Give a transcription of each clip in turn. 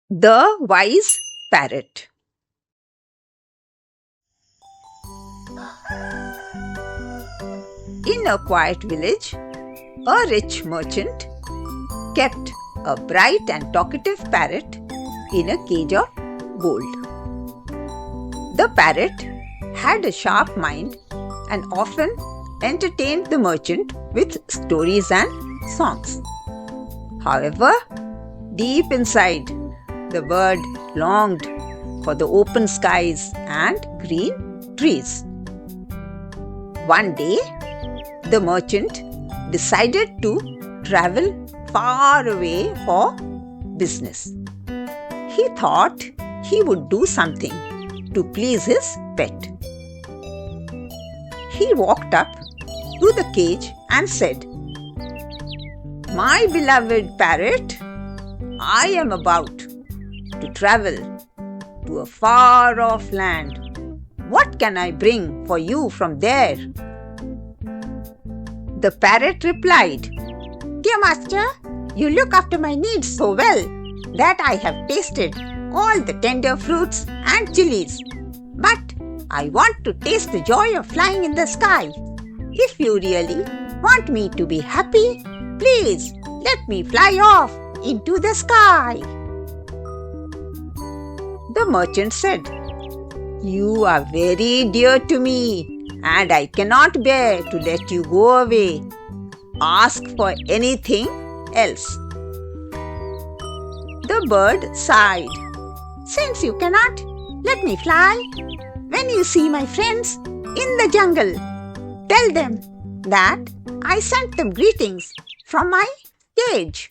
The Wise Parrot. In a quiet village, a rich merchant kept a bright and talkative parrot in a cage of gold. The parrot had a sharp mind and often entertained the merchant with stories and songs. However, deep inside, the bird longed for the open skies and green trees. One day, the merchant decided to travel far away for business. He thought he would do something to please his pet. He walked up to the cage and said, "My beloved parrot, I am about to travel to a far-off land. What can I bring for you from there?" The parrot replied, "Dear master, you look after my needs so well that I have tasted all the tender fruits and chilies. But I want to taste the joy of flying in the sky. If you really want me to be happy, please let me fly off into the sky." The merchant said, "You are very dear to me, and I cannot bear to let you go away. Ask for anything else." The bird sighed. "Since you cannot let me fly, when you see my friends in the jungle, tell them that I sent them greetings from my cage."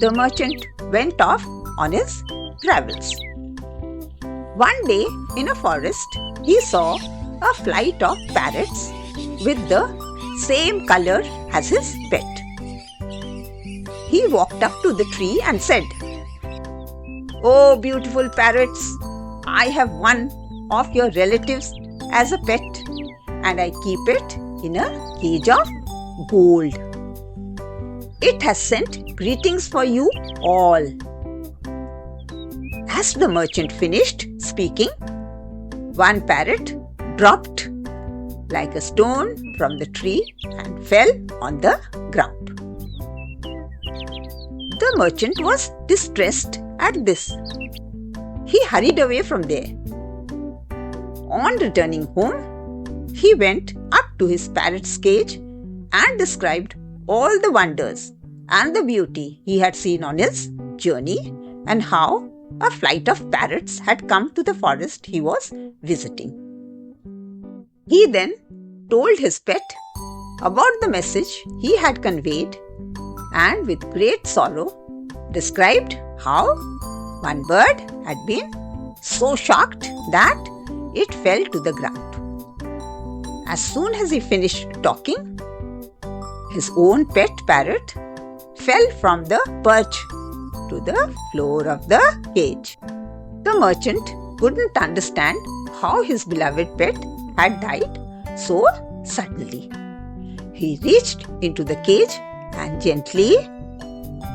The merchant went off on his travels. One day in a forest, he saw a flight of parrots with the same color as his pet. He walked up to the tree and said, "Oh, beautiful parrots, I have one of your relatives as a pet, and I keep it in a cage of gold. It has sent greetings for you all." As the merchant finished speaking, one parrot dropped like a stone from the tree and fell on the ground. The merchant was distressed at this. He hurried away from there. On returning home, he went up to his parrot's cage and described all the wonders and the beauty he had seen on his journey and how a flight of parrots had come to the forest he was visiting. He then told his pet about the message he had conveyed and with great sorrow described how one bird had been so shocked that it fell to the ground. As soon as he finished talking, his own pet parrot fell from the perch to the floor of the cage. The merchant couldn't understand how his beloved pet had died so suddenly. He reached into the cage and gently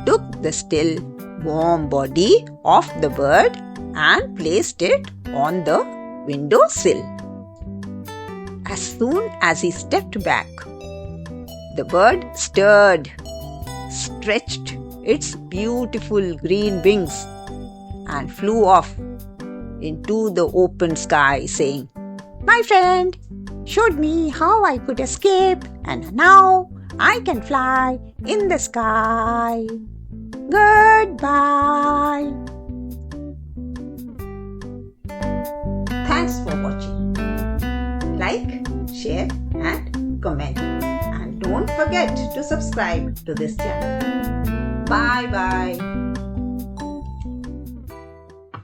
took the still, warm body of the bird and placed it on the windowsill. As soon as he stepped back, the bird stirred, stretched its beautiful green wings and flew off into the open sky, saying, "My friend showed me how I could escape, and now I can fly in the sky. Goodbye." Thanks for watching. Like, share and comment. And don't forget to subscribe to this channel. Bye bye.